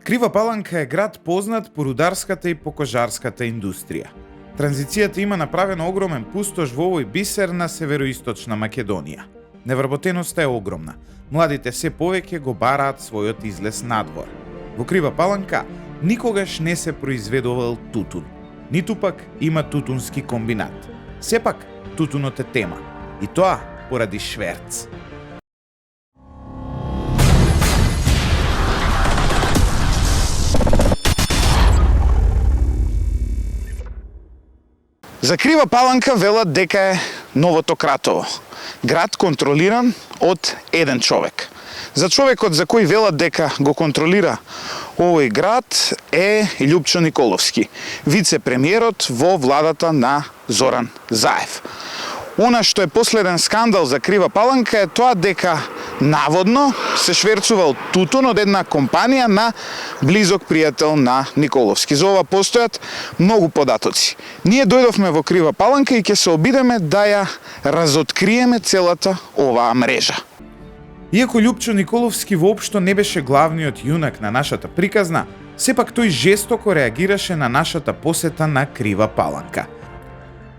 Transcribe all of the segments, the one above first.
Крива Паланка е град познат по рударската и по кожарската индустрија. Транзицијата има направено огромен пустош во овој бисер на североисточна Македонија. Невработеноста е огромна. Младите се повеќе го бараат својот излез надвор. Во Крива Паланка никогаш не се произведувал тутун. Ниту пак има тутунски комбинат. Сепак, тутунот е тема. И тоа поради шверц. За Крива Паланка велат дека е новото Кратово. Град контролиран од еден човек. За човекот за кој велат дека го контролира овој град е Љупчо Николовски, вице-премиерот во владата на Зоран Заев. Она што е последен скандал за Крива Паланка е тоа дека наводно се шверцувал тутун од една компанија на близок пријател на Николовски. За ова постојат многу податоци. Ние дојдовме во Крива Паланка и ќе се обидеме да ја разоткриеме целата оваа мрежа. Иако Љупчо Николовски воопшто не беше главниот јунак на нашата приказна, сепак тој жестоко реагираше на нашата посета на Крива Паланка.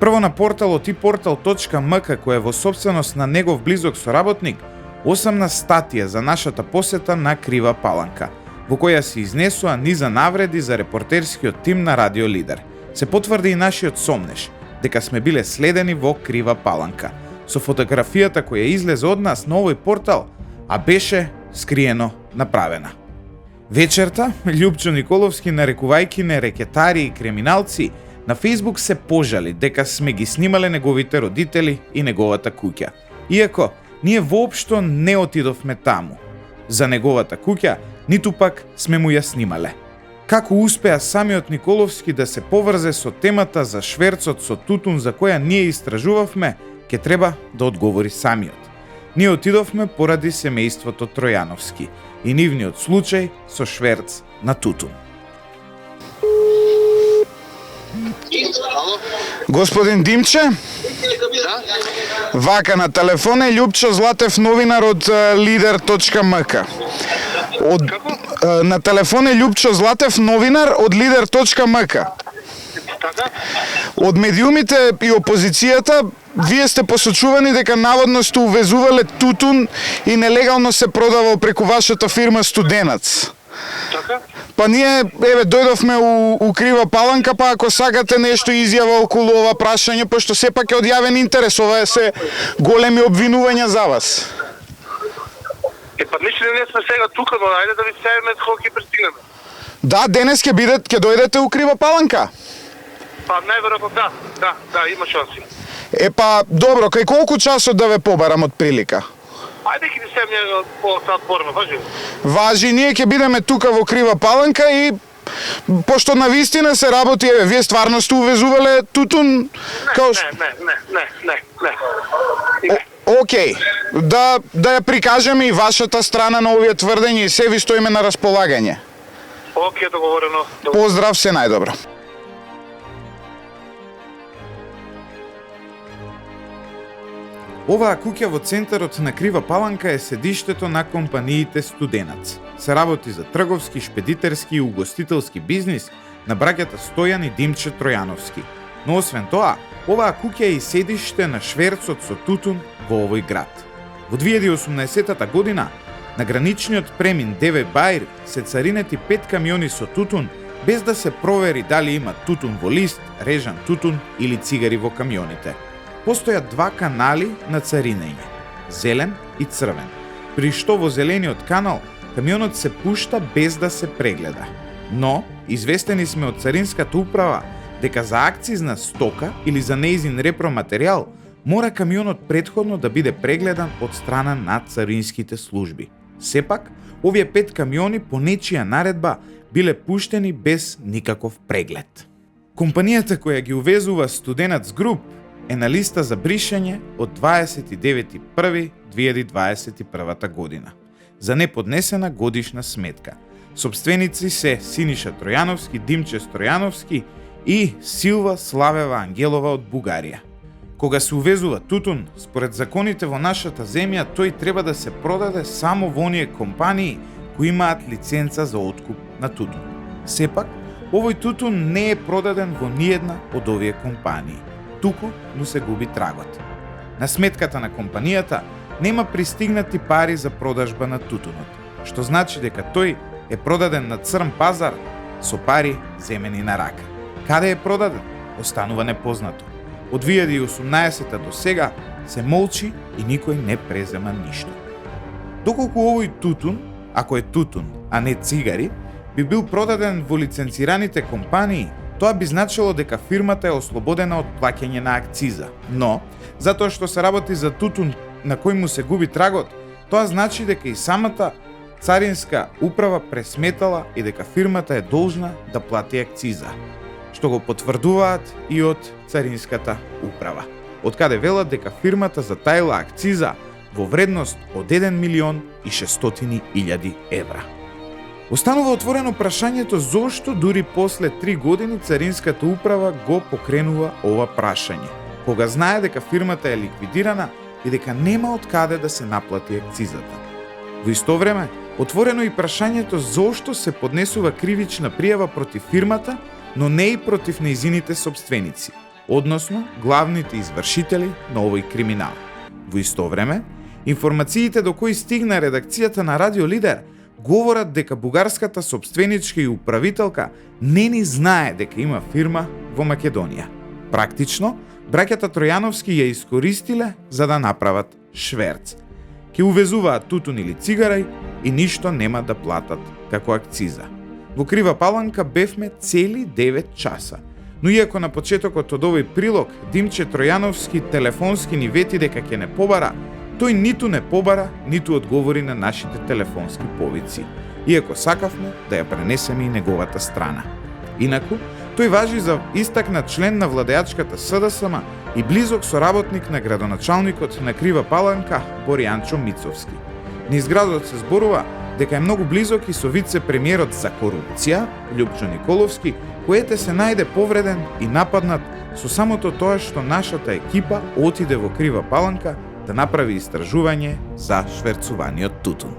Прво на порталот iportal.mk, кој е во сопственост на негов близок соработник, осамна статија за нашата посета на Крива Паланка, во која се изнесува низа навреди за репортерскиот тим на Радио Лидер. Се потврди и нашиот сомнеш, дека сме биле следени во Крива Паланка, со фотографијата која излезе од нас на овој портал, а беше скриено направена. Вечерта, Љупчо Николовски, нарекувајќи не рекетари и криминалци, на Фејсбук се пожали дека сме ги снимале неговите родители и неговата куќа. Иако, ние воопшто не отидовме таму. За неговата куќа, ниту пак сме му ја снимале. Како успеа самиот Николовски да се поврзе со темата за шверцот со тутун за која ние истражувавме, ќе треба да одговори самиот. Ние отидовме поради семејството Тројановски и нивниот случај со шверц на тутун. Господин Димче? Вака, на телефон е Љупчо Златев, новинар од lider.mk. На телефон е Љупчо Златев, новинар од lider.mk. Од медиумите и опозицијата вие сте посочувани дека наводно сте увезувале тутун и нелегално се продавал преку вашата фирма Студенац. Така? Па ние, дојдовме у Крива Паланка, па ако сакате нешто изјава околу ова прашање, пошто сепак е од јавен интерес, ова е се големи обвинувања за вас. Па ништо не сме сега тука, но ајде да ви сееме кога ќе пристигнеме. Да, денес ќе дојдете у Крива Паланка. Па најверојатно да, има шанси. Па добро, кај колку часот да ве побарам од прилика? Ајде ќе ви сееме по сат порано, важи? Важи, ние ќе бидеме тука во Крива Паланка и пошто на вистина се работи, вие стварно сте увезувале тутун? Не. Океј, да ја прикажеме и вашата страна на овие тврдења и се ви стоиме на располагање. Океј, договорено. Поздрав, се најдобро. Оваа куќа во центарот на Крива Паланка е седиштето на компаниите Студенац. Се работи за трговски, шпедитерски и угостителски бизнис на браќата Стојан и Димче Тројановски. Но освен тоа, оваа куќа е и седиште на шверцот со тутун во овој град. Во 2018 година, на граничниот премин Деве Баир се царинети 5 камиони со тутун, без да се провери дали има тутун во лист, режан тутун или цигари во камионите. Постојат два канали на царинење, зелен и црвен, при што во зелениот канал камионот се пушта без да се прегледа. Но, известени сме од Царинската управа дека за акцизна стока или за неизин репроматеријал мора камионот претходно да биде прегледан од страна на царинските служби. Сепак, овие 5 камиони по нечија наредба биле пуштени без никаков преглед. Компанијата која ги увезува Студенац Груп е на листа за бришање од 29.1.2021 година за неподнесена годишна сметка. Собственици се Синиша Тројановски, Димче Тројановски и Силва Славева Ангелова од Бугарија. Кога се увезува тутун, според законите во нашата земја, тој треба да се продаде само во оние компании кои имаат лиценца за откуп на тутун. Сепак, овој тутун не е продаден во ниедна од овие компании, туку му се губи трагот. На сметката на компанијата нема пристигнати пари за продажба на тутунот, што значи дека тој е продаден на црн пазар со пари земени на рака. Каде е продаден? Останува непознато. Од 2018 до сега се молчи и никој не презема ништо. Доколку овој тутун, ако е тутун, а не цигари, би бил продаден во лиценцираните компании, тоа би значило дека фирмата е ослободена од плаќање на акциза. Но, затоа што се работи за тутун на кој му се губи трагот, тоа значи дека и самата царинска управа пресметала и дека фирмата е должна да плати акциза, што го потврдуваат и од царинската управа, од каде велат дека фирмата затаила акциза во вредност од 1.600.000 евра. Останува отворено прашањето зошто дури после 3 години царинската управа го покренува ова прашање, кога знае дека фирмата е ликвидирана и дека нема од каде да се наплати акцизата. Во исто време, отворено и прашањето зошто се поднесува кривична пријава против фирмата, но не и против нејзините сопственици, односно главните извршители на овој криминал. Во исто време, информациите до кои стигна редакцијата на Радио Лидер говорат дека бугарската сопственичка и управителка не ни знае дека има фирма во Македонија. Практично, браќата Тројановски ја искористиле за да направат шверц. Ке увезуваат тутун или цигарај и ништо нема да платат како акциза. Во Крива Паланка бевме цели 9 часа, но иако на почетокот од овој прилог Димче Тројановски телефонски ни вети дека ќе не побара, тој ниту не побара, ниту одговори на нашите телефонски повици, иако сакавме да ја пренесеме и неговата страна. Инаку, тој важи за истакнат член на владеачката СДСМ и близок соработник на градоначалникот на Крива Паланка Боријанчо Мицовски. Низ градот се зборува дека е многу близок и со вице-премиерот за корупција, Љупчо Николовски, којете се најде повреден и нападнат со самото тоа што нашата екипа отиде во Крива Паланка да направи истражување за шверцуваниот тутун.